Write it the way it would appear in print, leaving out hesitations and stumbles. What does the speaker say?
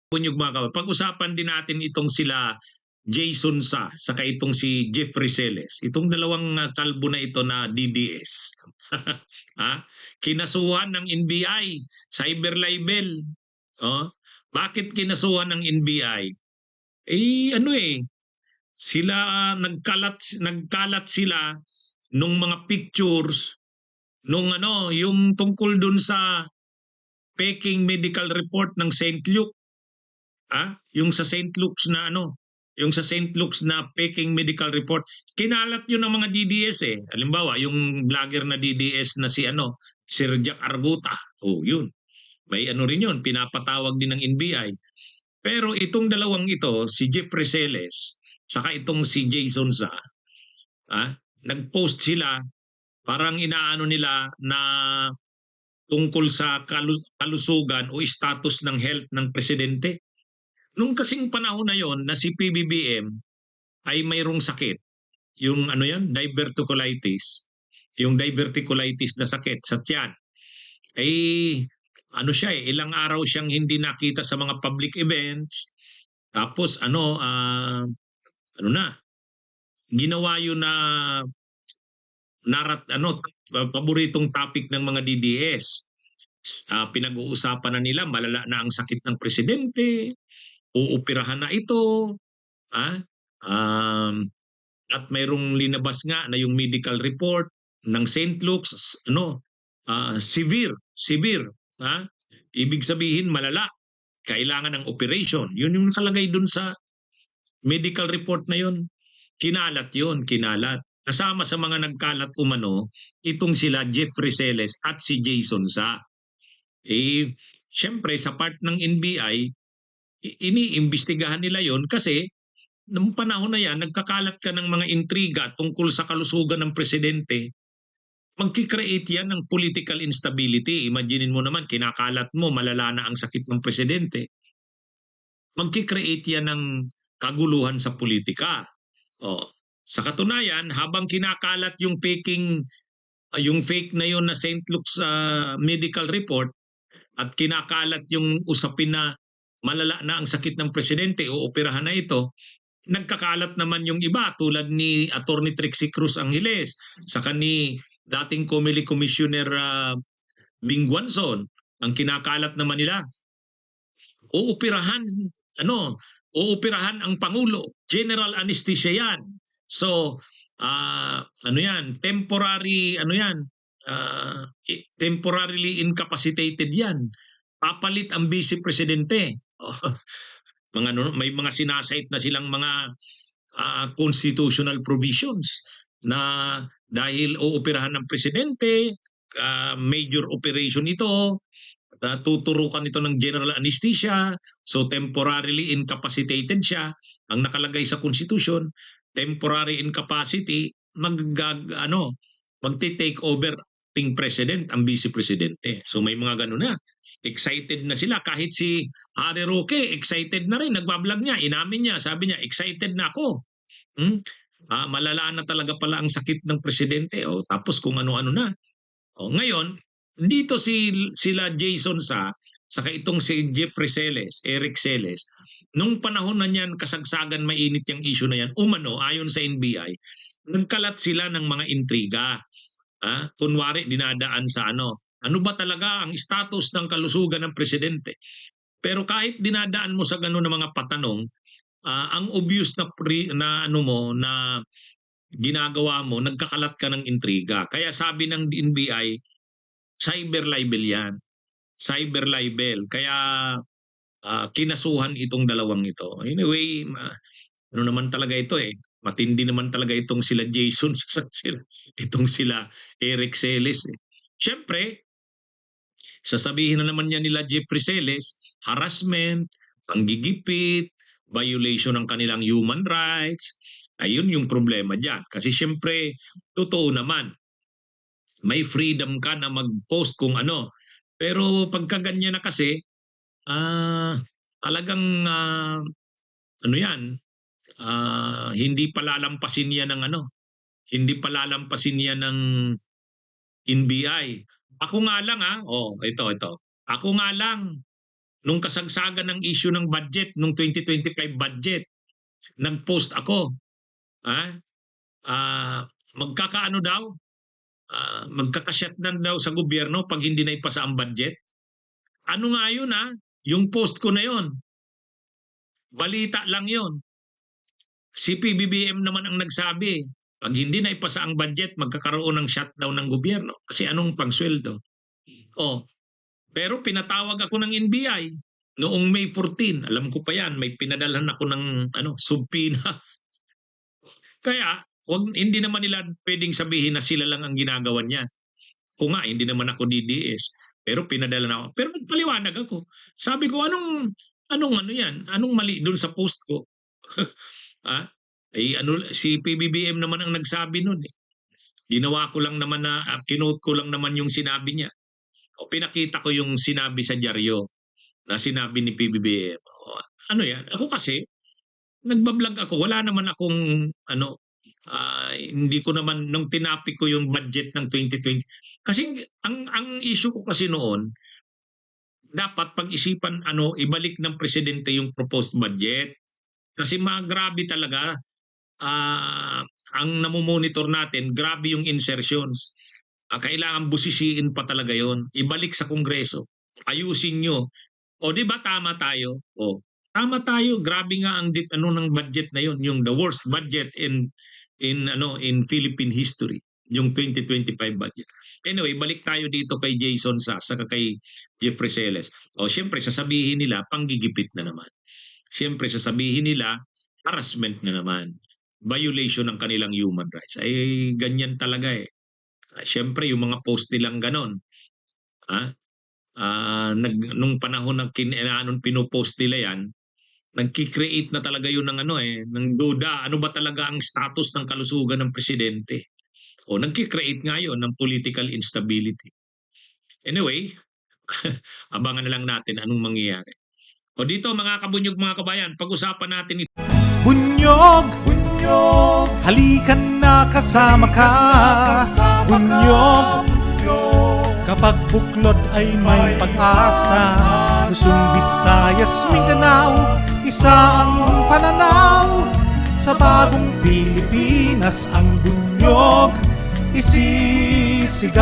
Bunyog mga kababayan, pag-usapan din natin itong sila Jason saka itong si Jeffrey Celes. Itong dalawang kalbo na ito na DDS. ha? Kinasuhan ng NBI, cyber libel. Oh, bakit kinasuhan ng NBI? Ano sila nagkalat sila nung mga pictures nung yung tungkol dun sa peking medical report ng St. Luke. Yung sa St. Luke's na yung sa St. Luke's na peking medical report, kinalat yun ng mga DDS eh. Halimbawa, yung vlogger na DDS na si Sir Jack Arguta. Oh, yun. May rin yun, pinapatawag din ng NBI. Pero itong dalawang ito, si Jeffrey Celes, saka itong si Jason Sa, nag-post sila, parang inaano nila na tungkol sa kalusugan o status ng health ng presidente. Nung kasing panahon na yon na si PBBM ay mayroong sakit, yung diverticulitis, yung diverticulitis na sakit sa tiyan, ay siya ilang araw siyang hindi nakita sa mga public events, tapos ginawa yun na paboritong topic ng mga DDS. Pinag-uusapan na nila, malala na ang sakit ng presidente, uupirahan na ito, at mayroong linabas nga na yung medical report ng St. Luke's, severe, ibig sabihin malala, kailangan ng operation. Yun yung nakalagay dun sa medical report na yun. Kinalat yun, kinalat. Kasama sa mga nagkalat umano, itong sila Jeffrey Celes at si Jason Sa. Siyempre sa part ng NBI, iniimbestigahan nila yon kasi noong panahon na yan, nagkakalat ka ng mga intriga tungkol sa kalusugan ng presidente, magkikreate yan ng political instability. Imaginin mo naman, kinakalat mo, malala na ang sakit ng presidente. Magkikreate yan ng kaguluhan sa politika. Sa katunayan, habang kinakalat yung yung fake na yun na St. Luke's medical report at kinakalat yung usapin na malala na ang sakit ng presidente o operahan na ito, nagkakalat naman yung iba tulad ni Attorney Trixie Cruz Angeles, saka ni dating Comelec Commissioner Bing Guanzon. Ang kinakalat naman nila, uupirahan ang Pangulo, general anesthesia yan. So, temporarily incapacitated yan. Papalit ang vice presidente. May mga sinasite na silang mga constitutional provisions na dahil uupirahan ng presidente, major operation ito, tuturukan ito ng general anesthesia, so temporarily incapacitated siya. Ang nakalagay sa constitution, temporary incapacity, magti-take over ting president ang vice presidente. So may mga ganun na. Excited na sila. Kahit si Harry Roque, excited na rin. Nagbablog niya, inamin niya, sabi niya, excited na ako. Malala na talaga pala ang sakit ng presidente. Tapos kung ano-ano na. Ngayon, dito sila Jason saka itong si Jeffrey Celes, Eric Celes, nung panahon na niyan, kasagsagan mainit yung issue na yan, ayon sa NBI, nagkalat sila ng mga intriga. Kunwari dinadaan sa ano ba talaga ang status ng kalusugan ng presidente. Pero kahit dinadaan mo sa ganun ng mga patanong, ang obvious na ginagawa mo, nagkakalat ka ng intriga. Kaya sabi ng NBI, cyber libel yan. Cyber libel. Kaya kinasuhan itong dalawang ito. Anyway, naman talaga ito eh. Matindi naman talaga itong sila Jason, itong sila Eric Celes. Siyempre, sasabihin na naman niya nila Jeffrey Celes, harassment, panggigipit, violation ng kanilang human rights. Ayun yung problema dyan. Kasi siyempre, totoo naman, may freedom ka na mag-post kung ano. Pero pagka ganyan na kasi, talagang hindi palalampasin yan ng hindi palalampasin yan ng NBI. Ako nga lang ito. Ako nga lang nung kasagsagan ng issue ng budget, nung 2025 budget, nag-post ako. Ah, magkakaano daw, magkakasyat na daw sa gobyerno pag hindi na ipasa ang budget. Ano nga yun yung post ko na yun, balita lang yun. Si PBBM naman ang nagsabi, pag hindi na ipasa ang budget, magkakaroon ng shutdown ng gobyerno. Kasi anong pangsweldo? Oh, pero pinatawag ako ng NBI noong May 14. Alam ko pa yan, may pinadalhan ako ng subpoena. Kaya, hindi naman nila pwedeng sabihin na sila lang ang ginagawa niya. Kung nga, hindi naman ako DDS. Pero pinadala na ako. Pero nagpaliwanag ako. Sabi ko, anong ano yan? Anong mali doon sa post ko? Si PBBM naman ang nagsabi nun eh. Ginawa ko lang naman kinote ko lang naman yung sinabi niya. O pinakita ko yung sinabi sa dyaryo na sinabi ni PBBM. Ano yan? Ako kasi, nagbablog ako. Wala naman akong hindi ko naman, nung tinapik ko yung budget ng 2020. Kasi ang issue ko kasi noon, dapat pag-isipan ibalik ng presidente yung proposed budget. Kasi grabe talaga, ang namomonitor natin, grabe yung insertions. Kailangan busisiin pa talaga yon. Ibalik sa Kongreso. Ayusin nyo. O di ba tama tayo? O, tama tayo. Grabe nga ang ng budget na yon, yung the worst budget in Philippine history, yung 2025 budget. Anyway, balik tayo dito kay Jason saka kay Jeffrey Celes. O syempre sasabihin nila panggigipit na naman. Syempre sasabihin nila harassment na naman. Violation ng kanilang human rights. Ay ganyan talaga eh. Syempre yung mga post nilang ganon. Nung panahon na pinopost nila yan, nagki-create na talaga yun ng ng duda. Ano ba talaga ang status ng kalusugan ng presidente? O nagki-create nga yun ng political instability. Anyway, abangan na lang natin anong mangyayari. O dito mga kabunyog, mga kabayan, pag-usapan natin ito. Bunyog, bunyog, halikan na kasama ka. Bunyog, kapag buklod ay may pag-asa. Luzon, Visayas, Mindanao, isa ang pananaw. Sa bagong Pilipinas ang bunyog isisigaw.